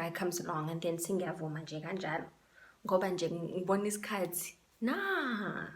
guy comes along and then singiyavuma nje kanjalo ngoba nje ngibona isikhathi nah.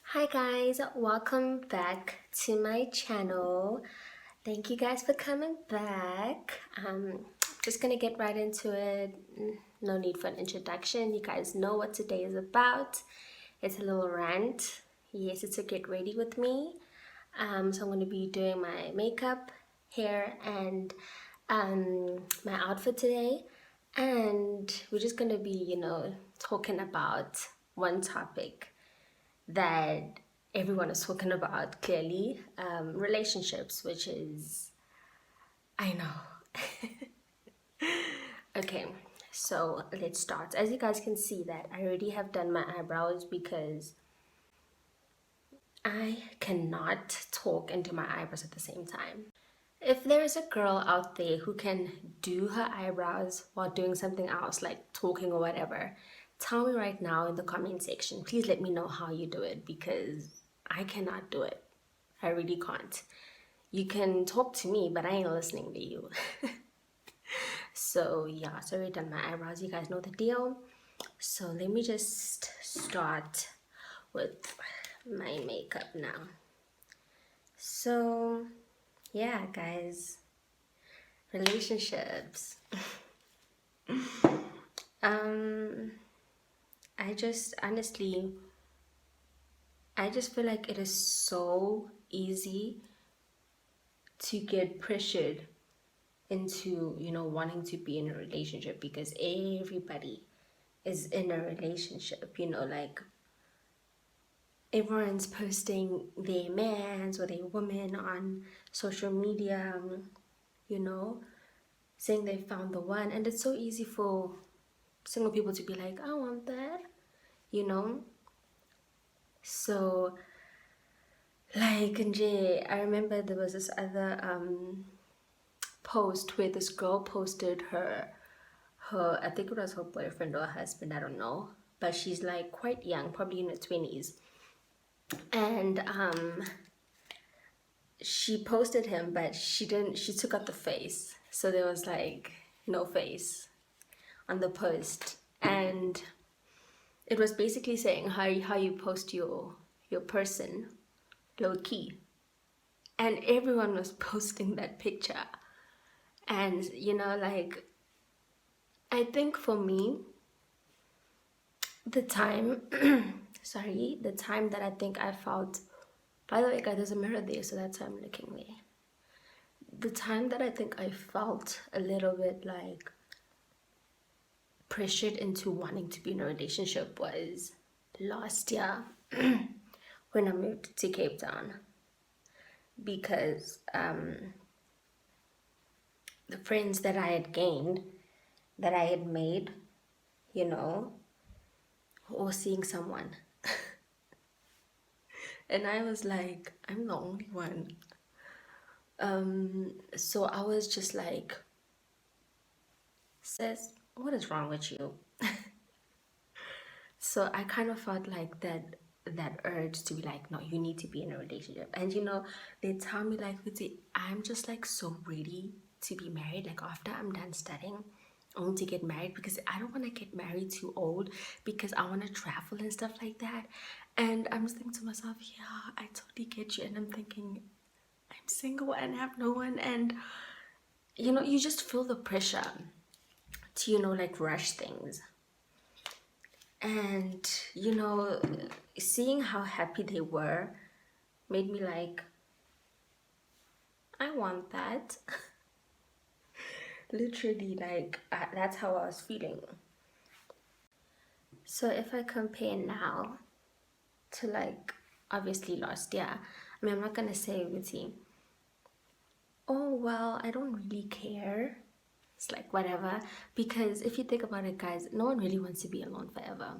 Hi guys, welcome back to my channel. Thank you guys for coming back. Just gonna get right into it. No need for an introduction. You guys know what today is about. It's a little rant. Yes, it's a get ready with me. So I'm going to be doing my makeup, hair, and my outfit today. And we're just going to be, talking about one topic that everyone is talking about clearly, relationships, which is, I know. Okay, so let's start. As you guys can see that I already have done my eyebrows because I cannot talk and do my eyebrows at the same time. If there is a girl out there who can do her eyebrows while doing something else, like talking or whatever, tell me right now in the comment section. Please let me know how you do it because I cannot do it. I really can't. You can talk to me, but I ain't listening to you. So yeah, so already done my eyebrows. You guys know the deal. So let me just start with my makeup now. So yeah, guys, relationships. I just honestly, I just feel like it is so easy to get pressured into, wanting to be in a relationship because everybody is in a relationship, like everyone's posting their mans or their women on social media, saying they found the one. And it's so easy for single people to be like, I want that, So, like, nje, I remember there was this other post where this girl posted her, I think it was her boyfriend or husband, I don't know. But she's like quite young, probably in her 20s. And she posted him, but she took out the face. So there was like no face on the post. And it was basically saying how you post your person low key. And everyone was posting that picture. And like, I think for me, the time the time that I think I felt, by the way guys, there's a mirror there, so that's why I'm looking there. The time that I think I felt a little bit like pressured into wanting to be in a relationship was last year when I moved to Cape Town, because the friends that I had gained, that I had made, or seeing someone. And I was like, I'm the only one. So I was just like, sis, what is wrong with you? So I kind of felt like that urge to be like, no, you need to be in a relationship. And they tell me like, I'm just like so ready to be married. Like after I'm done studying, I want to get married because I don't want to get married too old because I want to travel and stuff like that. And I'm just thinking to myself, yeah, I totally get you. And I'm thinking, I'm single and have no one. And you just feel the pressure to like rush things. And seeing how happy they were made me like, I want that. Literally, like, that's how I was feeling. So if I compare now to like obviously last year, I mean, I'm not gonna say with you, oh well, I don't really care. It's like whatever, because if you think about it, guys, no one really wants to be alone forever.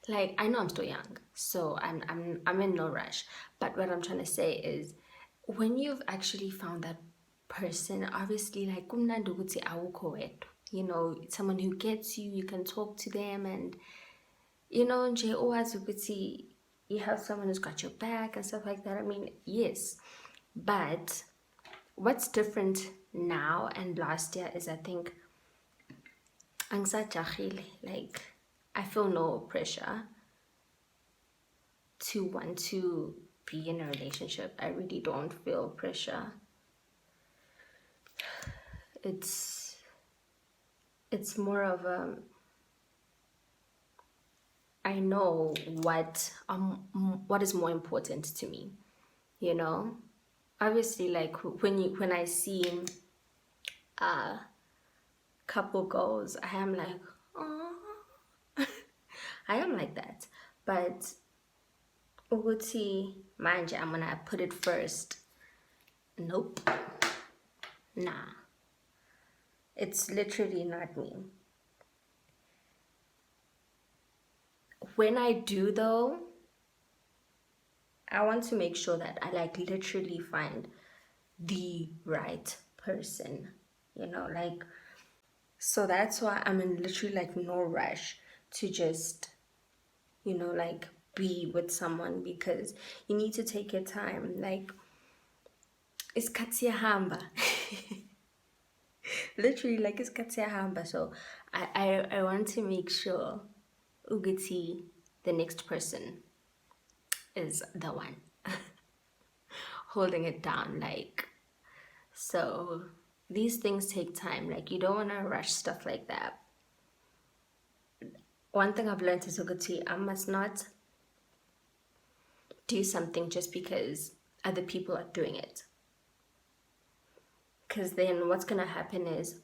Like, I know I'm still young, so I'm in no rush. But what I'm trying to say is, when you've actually found that person, obviously, like, kumnandi ukuthi awukho wedwa. Someone who gets you, you can talk to them, and nje owazi ukuthi you have someone who's got your back and stuff like that. I mean, yes, but what's different now and last year is I think angisajahile. Like, I feel no pressure to want to be in a relationship. I really don't feel pressure. It's more of a, I know what is more important to me, you know. Obviously, like when I see a couple goals, I am like, oh, I am like that. But ukuthi manje I'm gonna put it first. Nope, nah. It's literally not me. When I do though, I want to make sure that I like literally find the right person, like, so that's why I'm in literally like no rush to just, like be with someone, because you need to take your time. Like, isikhathi siyahamba. Literally, like, isikhathi siyahamba. So I want to make sure ukuthi the next person is the one holding it down. Like, so these things take time. Like, you don't want to rush stuff like that. One thing I've learned is ukuthi I must not do something just because other people are doing it, because then what's gonna happen is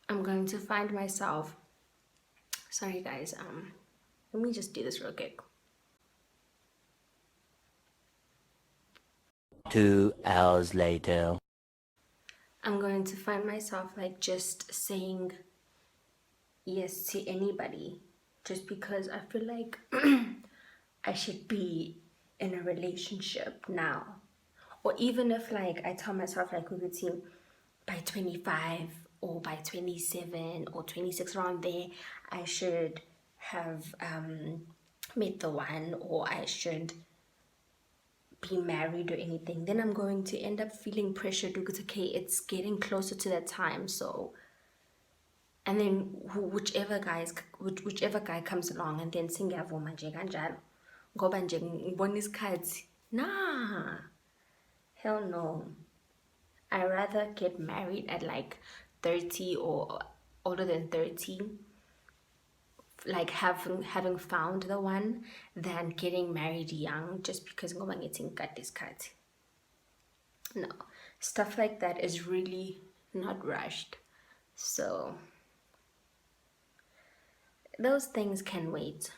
I'm going to find myself, sorry guys, let me just do this real quick. 2 hours later. I'm going to find myself like just saying yes to anybody just because I feel like I should be in a relationship now. Or even if like I tell myself like we could see by 25 or by 27 or 26, around there, I should have met the one, or I should be married or anything, then I'm going to end up feeling pressured because, okay, it's getting closer to that time. So, and then whichever guy comes along, and then singiyavuma nje kanjalo ngoba nje ngibona isikhathi, nah, hell no. I rather get married at like 30 or older than 30, like having found the one, than getting married young just because ngoba ngithi ngikade isikhathi. No, stuff like that is really not rushed. So those things can wait.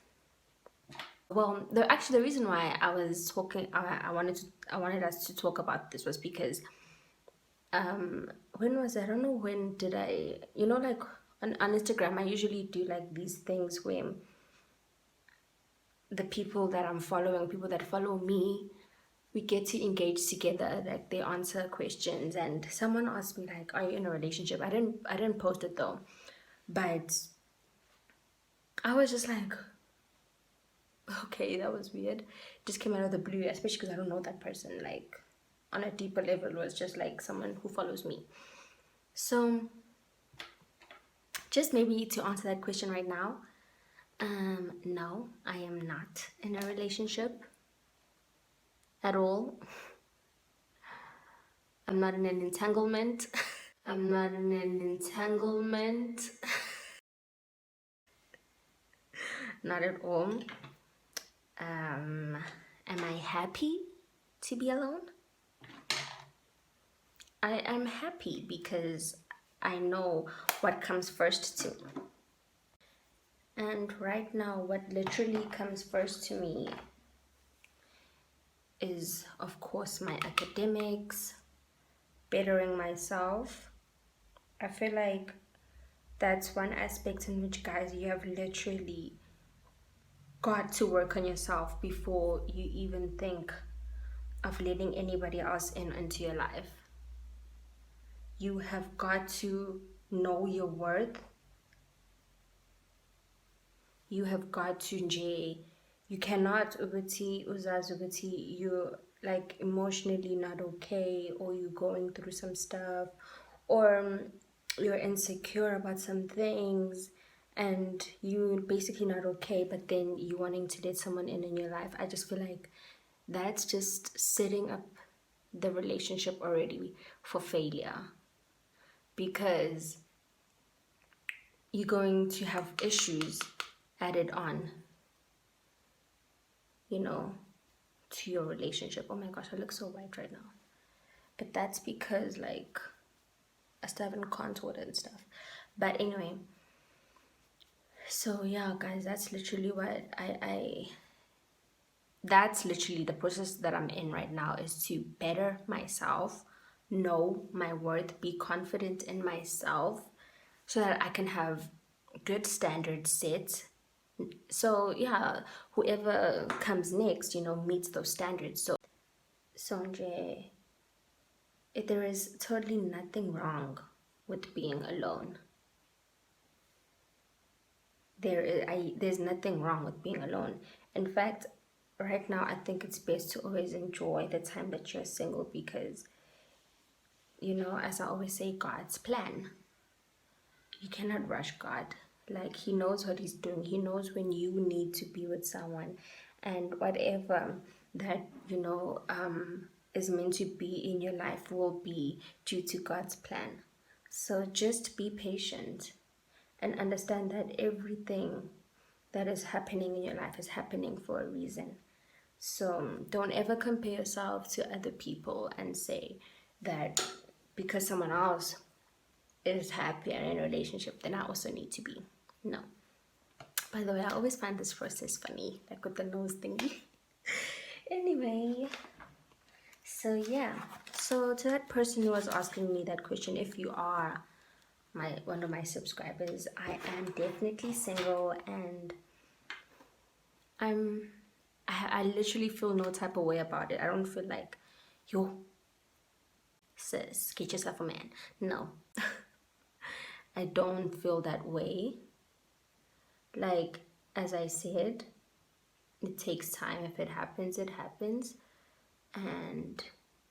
Well, the reason why I was talking, I wanted us to talk about this was because when was it? I don't know when did I, like on Instagram I usually do like these things where the people that I'm following, people that follow me, we get to engage together. Like, they answer questions, and someone asked me like, are you in a relationship? I didn't post it though, but I was just like, okay, that was weird. It just came out of the blue, especially because I don't know that person. Like, on a deeper level, it was just like someone who follows me. So just maybe to answer that question right now, no, I am not in a relationship at all. I'm not in an entanglement. I'm not in an entanglement. Not at all. Am I happy to be alone? I am happy because I know what comes first to me. And right now, what literally comes first to me is, of course, my academics, bettering myself. I feel like that's one aspect in which, guys, you have literally got to work on yourself before you even think of letting anybody else into your life. You have got to know your worth. you have got to nje, you cannot ukuthi uzazi ukuthi you're like emotionally not okay, or you're going through some stuff, or you're insecure about some things, and you're basically not okay, but then you wanting to let someone in your life. I just feel like that's just setting up the relationship already for failure, because you're going to have issues added on, you know, to your relationship. Oh my gosh, I look so white right now. But that's because, like, I still haven't contoured and stuff. But anyway, so yeah, guys, that's literally what that's literally the process that I'm in right now, is to better myself, know my worth, be confident in myself, so that I can have good standards set. So yeah, whoever comes next, meets those standards. So nje, there is totally nothing wrong with being alone. There's nothing wrong with being alone. In fact, right now I think it's best to always enjoy the time that you're single, because as I always say, God's plan. You cannot rush God. Like, he knows what he's doing. He knows when you need to be with someone, and whatever that is meant to be in your life will be due to God's plan. So just be patient and understand that everything that is happening in your life is happening for a reason. So don't ever compare yourself to other people and say that because someone else is happy and in a relationship, then I also need to be. No. By the way, I always find this process funny, like with the nose thingy. Anyway, so yeah. So to that person who was asking me that question, if you are one of my subscribers, I am definitely single, and I literally feel no type of way about it. I don't feel like, yo, sis, get yourself a man. No. I don't feel that way. Like, as I said, it takes time. If it happens, it happens. And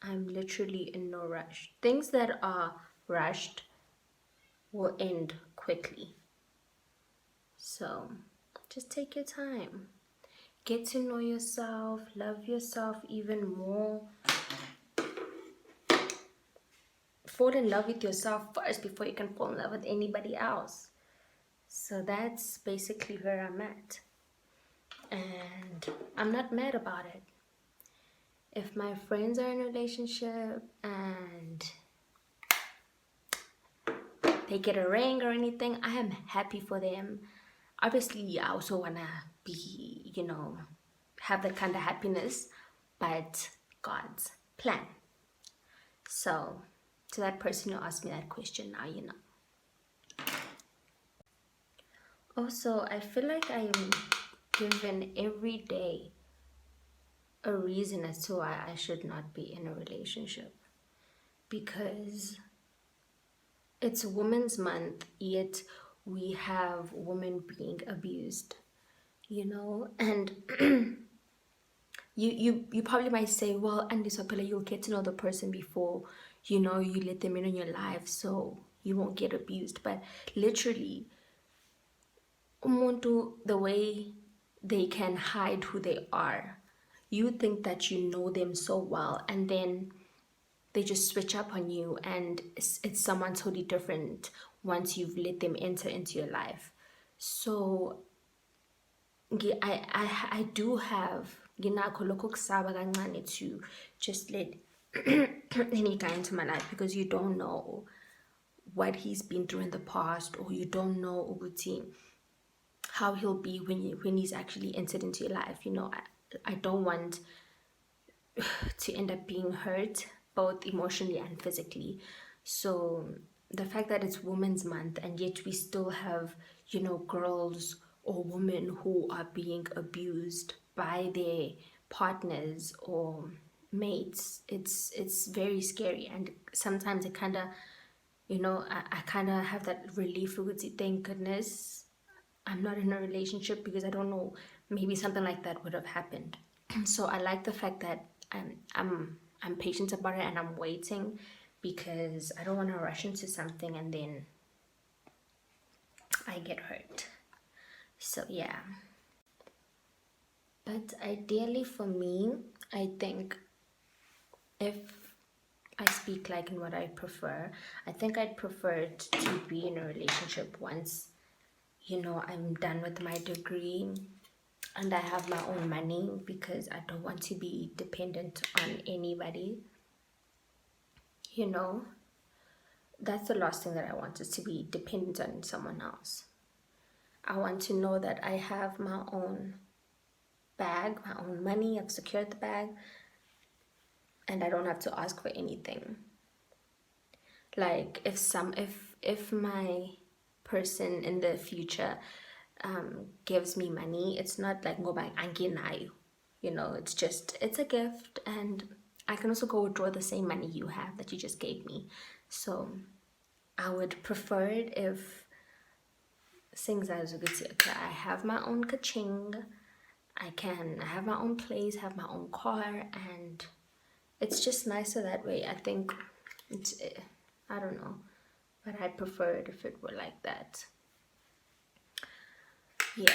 I'm literally in no rush. Things that are rushed will end quickly. So just take your time. Get to know yourself, love yourself even more. Fall in love with yourself first before you can fall in love with anybody else. So that's basically where I'm at. And I'm not mad about it. If my friends are in a relationship and they get a ring or anything, I am happy for them. Obviously, I also wanna be, have that kind of happiness, but God's plan. So, to that person who asked me that question, now you know. Also, I feel like I'm given every day a reason as to why I should not be in a relationship, because it's Women's Month, yet we have women being abused, and you probably might say, well, Andy Sopela, you'll get to know the person before you let them in your life, so you won't get abused. But literally, umuntu, the way they can hide who they are, you think that you know them so well, and then they just switch up on you, and it's someone totally different once you've let them enter into your life. So I do have ginakho lokho kusaba kancane to just let any guy into my life, because you don't know what he's been through in the past, or you don't know ukuthi how he'll be when he's actually entered into your life. I don't want to end up being hurt, both emotionally and physically. So the fact that it's Women's Month and yet we still have, girls or women who are being abused by their partners or mates, it's very scary. And sometimes it kind of, I kind of have that relief with it. Thank goodness I'm not in a relationship because I don't know, maybe something like that would have happened. So I like the fact that I'm patient about it and I'm waiting because I don't want to rush into something and then I get hurt. So yeah. But ideally for me, I think if I speak like in what I prefer, I think I'd prefer to be in a relationship once, I'm done with my degree and I have my own money, because I don't want to be dependent on anybody. You know, that's the last thing that I want, is to be dependent on someone else. I want to know that I have my own bag, my own money, I've secured the bag, and I don't have to ask for anything. Like if my person in the future gives me money, it's not like go back anginayo. It's a gift, and I can also go withdraw the same money you have that you just gave me. So I would prefer it if things as you could see, okay, I have my own kaching, I have my own place, have my own car, and it's just nicer that way. I think I don't know, but I prefer it if it were like that. Yeah,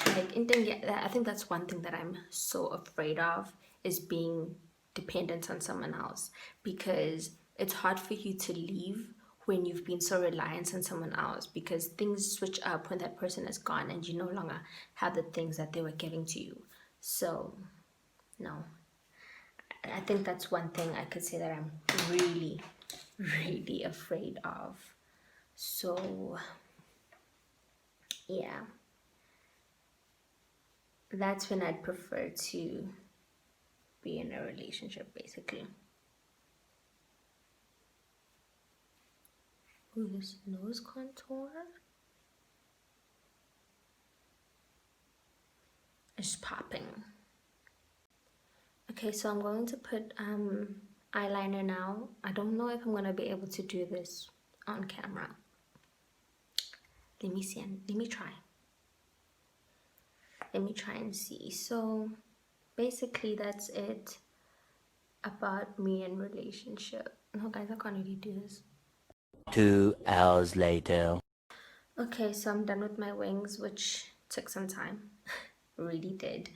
like I think that's one thing that I'm so afraid of, is being dependent on someone else, because it's hard for you to leave when you've been so reliant on someone else, because things switch up when that person is gone and you no longer have the things that they were giving to you. So no, I think that's one thing I could say that I'm really, really afraid of. So yeah, that's when I'd prefer to be in a relationship, basically. Ooh, this nose contour is popping. Okay, so I'm going to put eyeliner now. I don't know if I'm gonna be able to do this on camera. Let me see, and let me try. Let me try and see. So basically that's it about me and relationship. No guys, I can't really do this. 2 hours later. Okay, so I'm done with my wings, which took some time. Really did.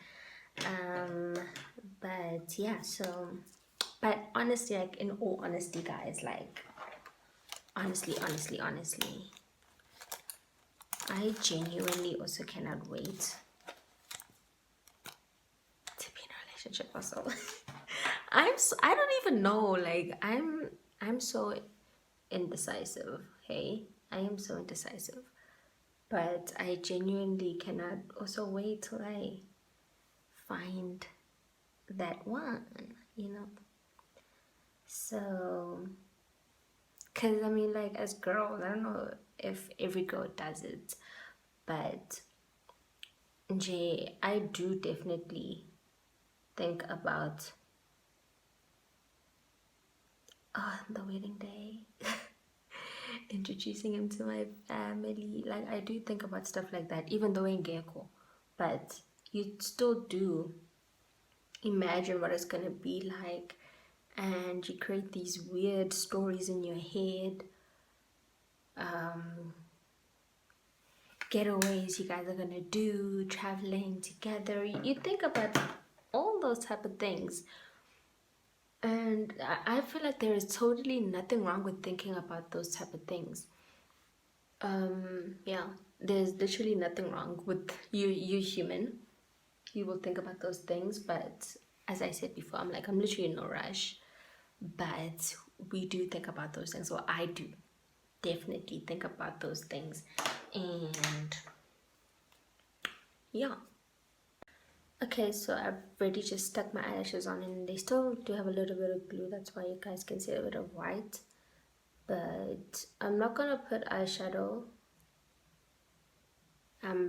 But yeah, but honestly, like in all honesty, guys, like honestly, I genuinely also cannot wait to be in a relationship also. I don't even know, like I'm so indecisive. Hey, I am so indecisive, but I genuinely cannot also wait till I find that one. So because I mean, like, as girls, I don't know if every girl does it, but I do definitely think about the wedding day. Introducing him to my family. Like, I do think about stuff like that, even though in Gecko. But you still do imagine what it's gonna be like, and you create these weird stories in your head. Getaways you guys are gonna do, traveling together. You think about all those type of things, and I feel like there is totally nothing wrong with thinking about those type of things. Yeah, there's literally nothing wrong with you human. You will think about those things, but as I said before, I'm literally in no rush. But we do think about those things. So I do definitely think about those things. And yeah. Okay, so I've already just stuck my eyelashes on, and they still do have a little bit of glue. That's why you guys can see a bit of white. But I'm not gonna put eyeshadow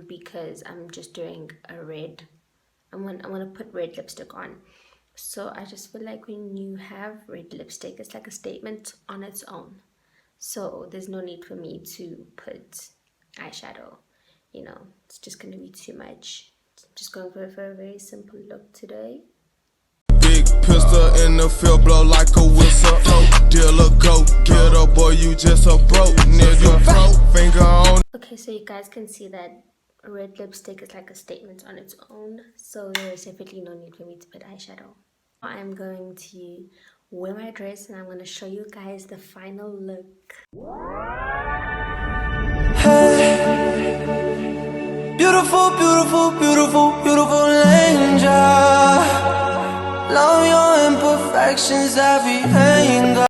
because I'm just doing a red. I'm gonna put red lipstick on. So I just feel like when you have red lipstick, it's like a statement on its own. So there's no need for me to put eyeshadow. it's just going to be too much. Just going for a very simple look today. Big pistol in the field, blow like a whistle. Dealer, go get a boy, you just a broke nigga. Finger on. Okay, so you guys can see that red lipstick is like a statement on its own, so there's definitely no need for me to put eyeshadow. I'm going to wear my dress and I'm going to show you guys the final look. Hey, beautiful, beautiful, beautiful, beautiful angel. Love your imperfections, every angle.